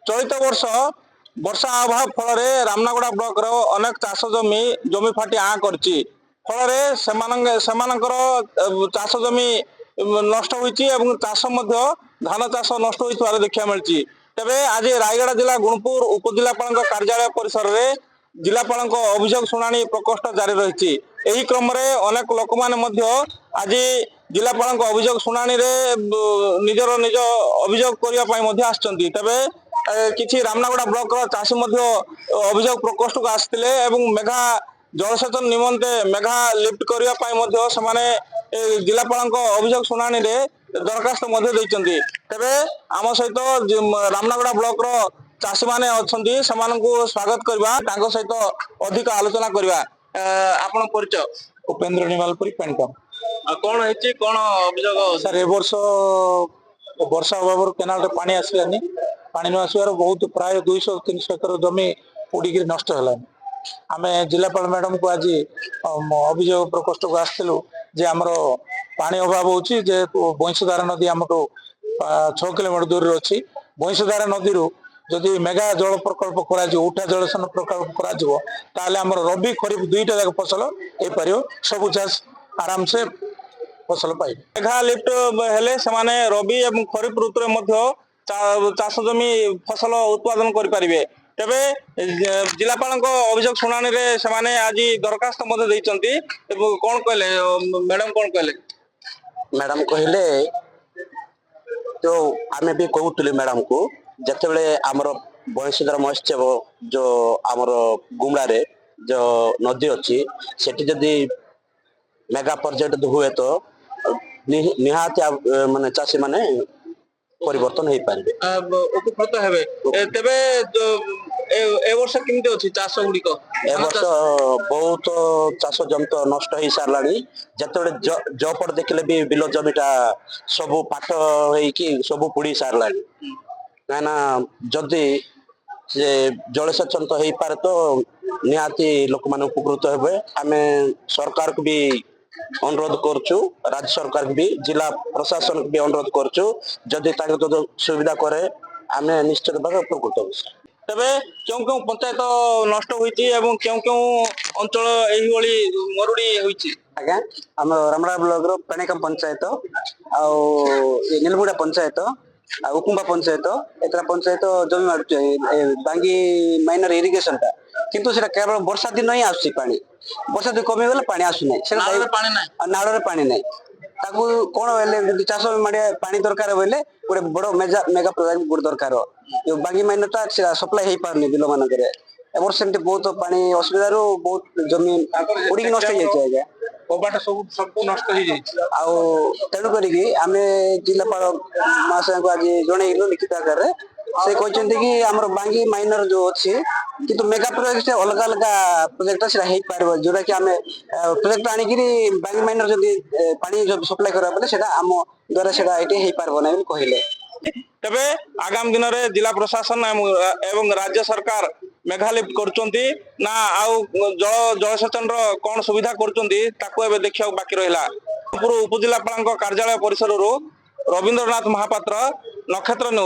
चलित वर्ष वर्षा अभाव फल रामनागुड़ा ब्लॉक रो अनेक चाष जमी फाटी आँ करछि फल चाष जमी नष्ट होइछि एवं चाष मध्य धान चाष नष्ट होइथिबार देखिया मिलछि। तेबे आज रायगढ़ जिला गुणपुर उपजिलापाल कार्यालय परिसर में जिलापाल अभियोग शुणाणी प्रकोष्ठ जारी रही। यही क्रम अनेक लोक मैंने आज जिलापाल अभियोग शुणाणी निजर निज अभियोग करने आसछन्ति। तेबे किछि रामनागुड़ा ब्लॉक चाषी अभियोग प्रकोष्ठ को आसते मेघा जलसेचन निमंते मेघा लिफ्ट करने जिलापाल अभियोग शुणाणी दरखास्त तेबे आम सहित रामनागुड़ा ब्लॉक चाषी मैंने अच्छा स्वागत करवा सहित अधिक आलोचना करवा। आपण परिचय उपेन्द्र निमालपुरी पेणकम कौन है कौन अभियोग सर ए वर्ष वर्षा अभाव केनाल पानी आसलानी पानी न आसबार बहुत प्राय 200-300 एकर जमी उड़िक नष्ट है। आम जिलापाल मैडम को आज अभियोग प्रकोष्ठ को आसलु जे आमर पानी अभाव होची जेहेतु बंशीधारा नदी आमको 6 किलोमीटर दूर अच्छी बंशीधारा नदी जदि मेगा जल प्रकल्प कर उठा जलसेचन प्रकल्प कर रबी खरीफ दुईटा जाक फसल हो पार सब चाष आराम से फसल पाए। मेघा लिफ्ट हेले से रबी और खरीफ ऋतु में चाष जमी फसल उत्पादन करें। तेबे जिलापाल अभियोग शुणाणी से आज दरखास्त कौन कहले मैडम कौन कहले मैडम कहले तो आम भी कहूली मैडम को जिते आमर बंशीधर महोत्सव जो आमर गुमड़ा रे जो नदी अच्छी सेठी जदि मेगा प्रोजेक्ट हुए तो निहाती माने चाषी माने परिवर्तन हो पारे उपकृत हेबे। तेबे ए वर्ष केमती अछि चाष गुड़िक ए वर्ष बहुत चाष जमी तो नष्ट हो सारानी जिते जपट देखले भी बिल जमीटा सब पाठ होगी सब पुड़ी सारा कहीं जदि से जलसेचन तो हो पारे तो निहाती लोक मैंने उपकृत हेबे। आम सरकार को भी अनुरोध करचु राज्य सरकार भी जिला प्रशासन को भी अनुरोध करचु जदि सुविधा करे आम निश्चित भाव उपकृत हो। तेबे क्यों क्यों पंचायत नष्ट होइछि एवं क्यों क्यों अंचल एही भली मरुड़ी होइछि आज्ञा आम रामनागुड़ा ब्लॉक रो पेणकम पंचायत आ नीलमुड़ा पंचायत उकुम्बा पंचायत एतरा पंचायत जमी मारुचे बांगी माइनर इरिगेशन टा किंतु सेटा केवल वर्षा दिन ही आसुची पानी वर्षा दिन कमी गले पानी आसु नै सेटा नाल रे पानी नै ताकू कोन हेले जदि चाष माडिया पानी दरकार होइले गोटे बड़ मेगा प्रोजेक्ट गुड दरकार यो बांगी माइनर टा सेटा सप्लाई हेई पारनी बिलो मानकरे एबर सेमति बहुत पानी असुविधा रो बहुत जमी उड़ी नष्ट हो जाय आज्ञा कबाट सब नष्ट हो जाय आ तेणु करी आम जिलापाल महाशय को आज जन लिखित आकार से कहते कि आमर बांगी माइनर जो अच्छी किंतु मेगा प्रोजेक्ट अलग अलग प्रोजेक्ट से पार जोटा कि आम प्रोजेक्ट आणिक बांगी माइनर जब पानी सप्लाई करा आम द्वारा से पारब ना कहले। तेबे आगामी दिन में जिला प्रशासन एवं राज्य सरकार मेघा लिफ्ट करचंती ना आउ जलसेचन कौन सुविधा कर देखा बाकी रहा। उपजिलापाल कार्यालय परिसर रवींद्रनाथ महापात्र नक्षत्र न्यूज।